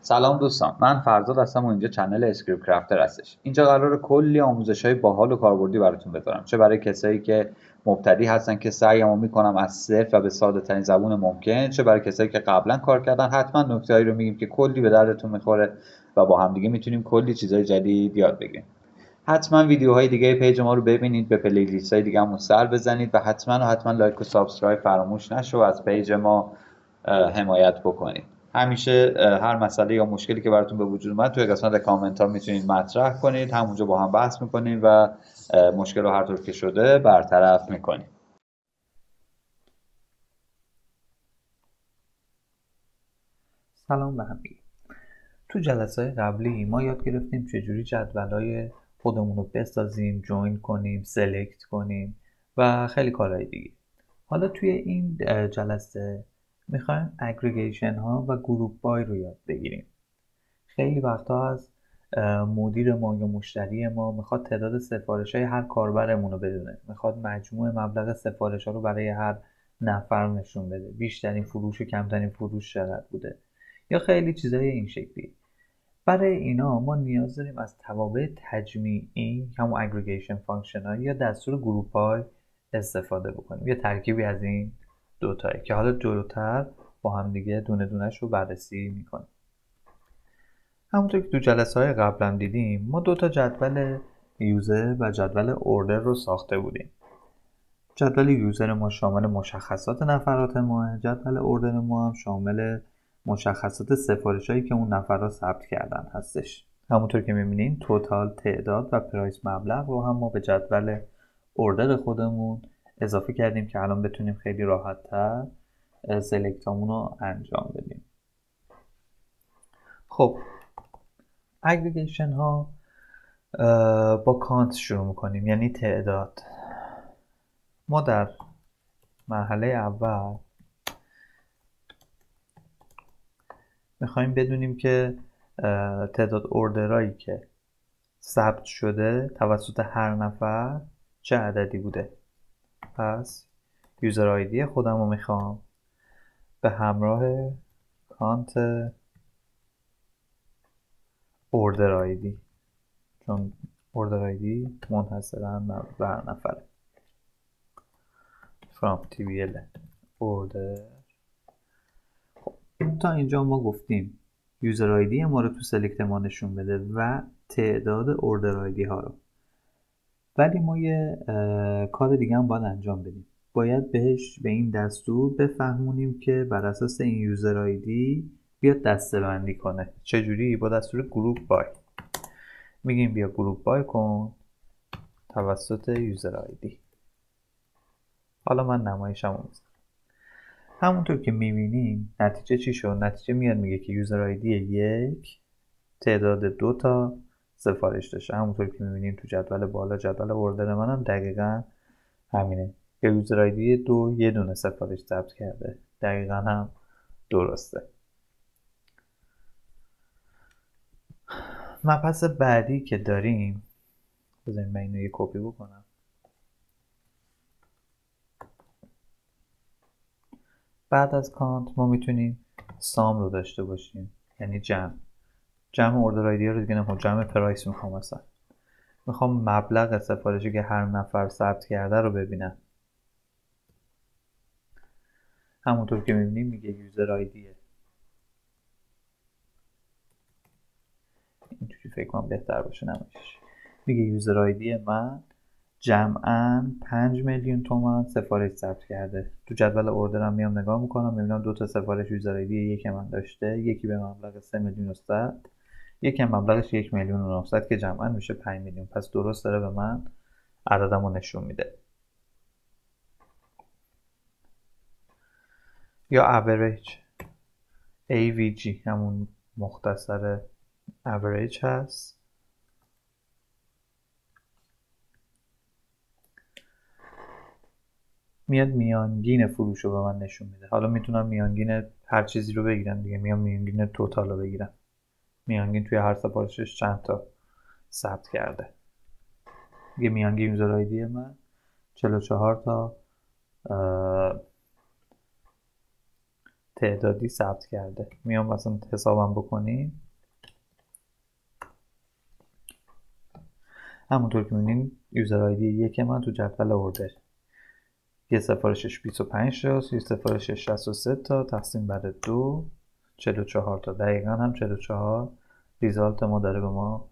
سلام دوستان، من فرزاد هستم و اینجا چنل اسکریپت کرافتر هستش. اینجا قراره کلی آموزش‌های باحال و کاربردی براتون بذارم، چه برای کسایی که مبتدی هستن که سعیمو میکنم از صفر و به ساده ترین زبون ممکن، چه برای کسایی که قبلا کار کردن. حتما نکتهایی رو میگیم که کلی به دردتون میخوره و با همدیگه میتونیم کلی چیزای جدید یاد بگیریم. حتما ویدیوهای دیگه پیج ما رو ببینید، به پلیلیست های دیگه هم سر بزنید و حتما لایک و سابسکرایب فراموش نشه و از پیج ما حمایت بکنید. همیشه هر مسئله یا مشکلی که براتون به وجود اومد توی قسمت کامنت ها میتونید مطرح کنید، همونجا با هم بحث میکنیم و مشکل رو هر طور که شده برطرف میکنیم. سلام به همگی. تو جلسه قبلی ما یاد گرفتیم چجوری جدولای خودمون رو بسازیم، جوین کنیم، سلکت کنیم و خیلی کارهای دیگه. حالا توی این جلسه میخوایم اگریگیشن ها و گروپ بای رو یاد بگیریم. خیلی وقتا از مدیر ما یا مشتری ما میخواد تعداد سفارش های هر کاربرمون رو بدونه، میخواد مجموع مبلغ سفارش ها رو برای هر نفر نشون بده، بیشترین فروش و کمترین فروش چقدر بوده یا خیلی چیزای این شکلی. برای اینا ما نیاز داریم از توابع تجمیعی، همون اگریگیشن فانکشنال یا دستور گروپ های استفاده بکنیم، یه ترکیبی از این دوتایی که حالا جلوتر با هم دیگه دونه دونش رو بررسی میکنیم. همونطور که تو جلسه های قبلا دیدیم ما دوتا جدول یوزر و جدول اوردر رو ساخته بودیم. جدول یوزر ما شامل مشخصات نفرات ما، جدول اوردر ما هم شامل مشخصات سفارش هایی که اون نفرات ثبت کردن هستش. همونطور که میبینین توتال تعداد و پرایس مبلغ رو هم ما به جدول اوردر خودمون اضافه کردیم که الان بتونیم خیلی راحت تر سلکتامون رو انجام بدیم. خب اگریگیشن ها با کانت شروع میکنیم، یعنی تعداد. ما در مرحله اول میخوایم بدونیم که تعداد اوردرایی که ثبت شده توسط هر نفر چه عددی بوده. پس یوزر آیدی خودم رو میخوام به همراه کانت اوردر آیدی، چون اوردر آیدی منحصرا بر نفره. from tbl order. خب تا اینجا ما گفتیم یوزر آیدی ما رو تو سلکت ما نشون بده و تعداد اوردر آیدی ها رو. ولی ما یه کار دیگه هم باید انجام بدیم. باید به این دستور بفهمونیم که بر اساس این یوزر آیدی بیاد دسته بندی کنه. چجوری؟ با دستور گروپ بای. میگیم بیا گروپ بای کن توسط یوزر آیدی. حالا من نمایشم رو میذارم. همونطور که میبینیم نتیجه چی شد؟ نتیجه میاد میگه که یوزر آیدی 1 تعداد 2 تا سفارش داشته. همونطور که میبینیم تو جدول بالا، جدول اوردر منم دقیقا همینه که یوزر آیدی 2 یه دونه سفارش ثبت کرده. دقیقا هم درسته. مبحث بعدی که داریم، بذاریم من اینو یه کپی بکنم. بعد از کانت ما میتونیم سام رو داشته باشیم، یعنی جمع اوردر آیدی رو دیگه نمیخوام، جمع پرایس میخوام. مثلا میخوام مبلغ سفارشی که هر نفر ثبت کرده رو ببینم. همونطور که میبینیم میگه یوزر آیدیه، اینجوری فکر کنم بهتر باشه نمایشش. میگه یوزر آیدی من جمعاً 5 میلیون تومان سفارش ثبت کرده. تو جدول اوردرم میام نگاه میکنم، میبینم 2 تا سفارش یوزر آیدی یک من داشته، یکی به مبلغ 3 میلیون و 100، یکی مبلغش 1 میلیون و 900 که جمعاً میشه 5 میلیون. پس درست داره به من عددمو نشون میده. یا average AVG همون مختصر average هست. میاد میانگین فروش رو به من نشون میده. حالا میتونم میانگین هر چیزی رو بگیرم دیگه. میام میانگین توتال رو بگیرم، میانگین توی هر سفارشش چند تا ثبت کرده. یه میانگین یوزر آیدی من 44 تا تعدادی ثبت کرده. میام مثلا حسابم بکنیم، همونطور که می‌بینین یوزر آیدی 1 من تو جدول اوردر یه سفارشش 25 تا، یه سفارشش 63 تا، تقسیم بر 2 44 تا. دقیقاً هم 44 ریزالت ما داره به ما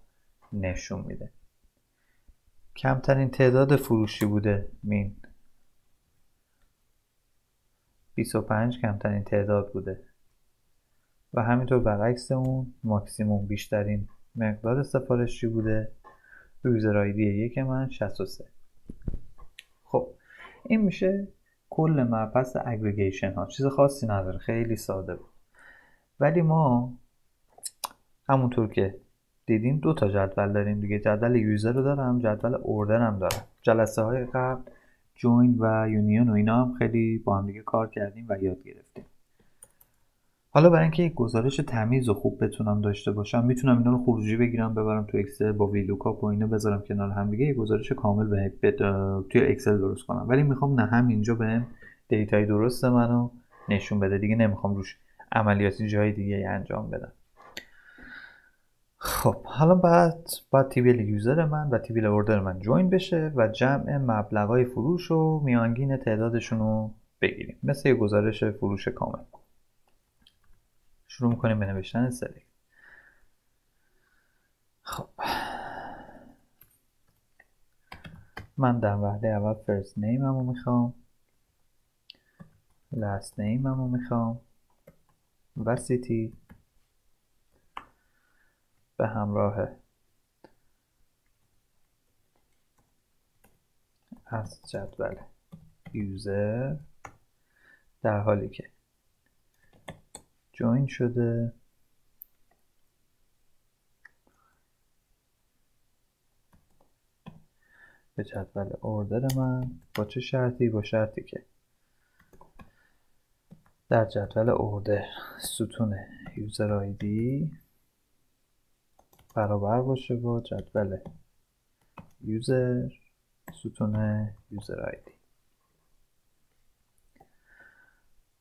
نشون میده. کمترین تعداد فروشی بوده مین 25 کمترین تعداد بوده و همینطور برعکس اون ماکسیموم بیشترین مقدار سفارشی بوده یوزر آیدی 1 من 63. خب این میشه کل مبحث اگریگیشن ها. چیز خاصی نداره، خیلی ساده بود. ولی ما همونطور که دیدیم 2 تا جدول داریم دیگه. جدول یوزر رو دارم، جدول اوردر هم دارم. جلسه های قبل جوین و یونیون و اینا هم خیلی با هم دیگه کار کردیم و یاد گرفتیم. حالا برای اینکه یک گزارش تمیز و خوب بتونم داشته باشم، میتونم اینا رو خروجی بگیرم ببرم تو اکسل با ویلوکاپ و اینا بذارم کنار هم دیگه، یک گزارش کامل توی اکسل درست کنم. ولی میخوام نه همینجا بهم دیتای درست منو نشون بده دیگه، نمیخوام روش عملیاتی جای دیگه انجام بدم. خب حالا بعد تیبل یوزر من و تیبل اوردر من جوین بشه و جمع مبلغای فروش و میانگین تعدادشون رو بگیریم مثل یه گزارش فروش کامل. شروع میکنیم به نوشتن سلکت. خب من در وهله اول فرست نیم همو میخوام، لاست نیم همو میخوام و سیتی به همراه از جدول یوزر در حالی که جوین شده به جدول اوردر من. با چه شرطی؟ با شرطی که در جدول اوردر ستون یوزر آیدی برابر باشه با جدول یوزر ستون یوزر آیدی.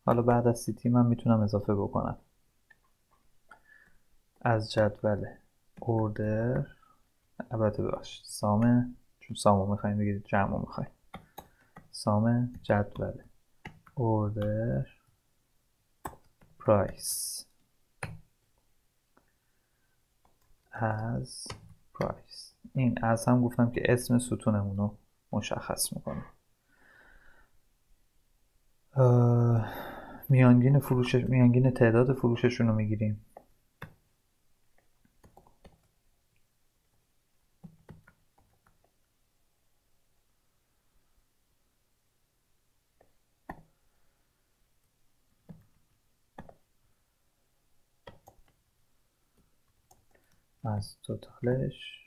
حالا بعد از سیتی من میتونم اضافه بکنم از جدول اوردر، البته ببخشید سامه، چون سامو میخوایم بگید جمعو میخوایم، سامه جدول اوردر پرایس از پرایس. این از هم گفتم که اسم ستونمون رو مشخص میکنه. میانگین تعداد فروششون رو میگیریم. از توتالش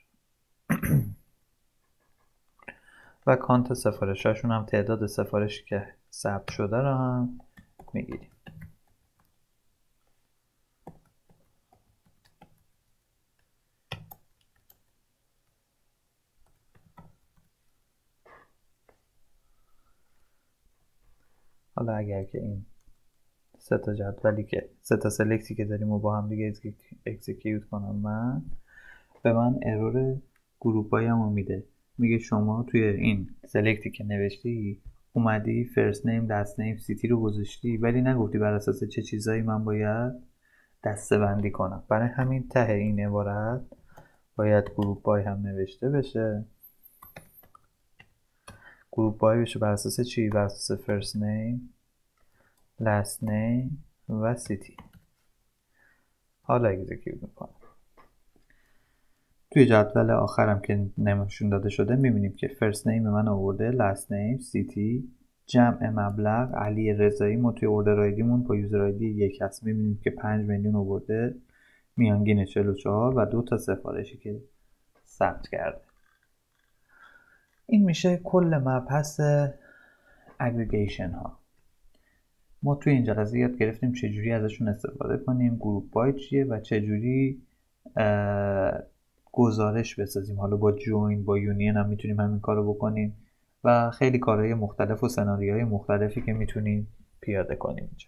و کانت سفارشاشون هم تعداد سفارشی که ثبت شده رو هم میگیریم. حالا اگر که این سه تا جدولی که سه تا سلکتی که داریم و با هم دیگه اکزیکیوت کنم من، به من ارور گروپاییم رو میده. میگه شما توی این سلکتی که نوشتی اومدی فرست نیم لاست نیم سیتی رو گذاشتی ولی نگفتی بر اساس چه چیزایی من باید دسته بندی کنم. برای همین ته این عبارت باید گروپای هم نوشته بشه. گروپای بشه بر اساس چی؟ بر اساس فرست نیم لاست نیم و سیتی. حالا اکزیکیوت میکنم. توی جدول آخرم که نشون داده شده میبینیم که فرست نیم من آورده، لاست نیم سیتی، جمع مبلغ علی رضایی ما توی اوردر آیدیمون با یوزر آیدی 1 هست. میبینیم که 5 میلیون آورده، میانگین 44 و 2 تا سفارشی که ثبت کرده. این میشه کل مبحث اگریگیشن ها. ما توی این جلسه یاد گرفتیم چجوری ازشون استفاده کنیم، گروپ بای چیه و چجوری گزارش بسازیم. حالا با جوین با یونین هم میتونیم همین کارو بکنیم و خیلی کارهای مختلف و سناریوهای مختلفی که میتونیم پیاده کنیم اینجا.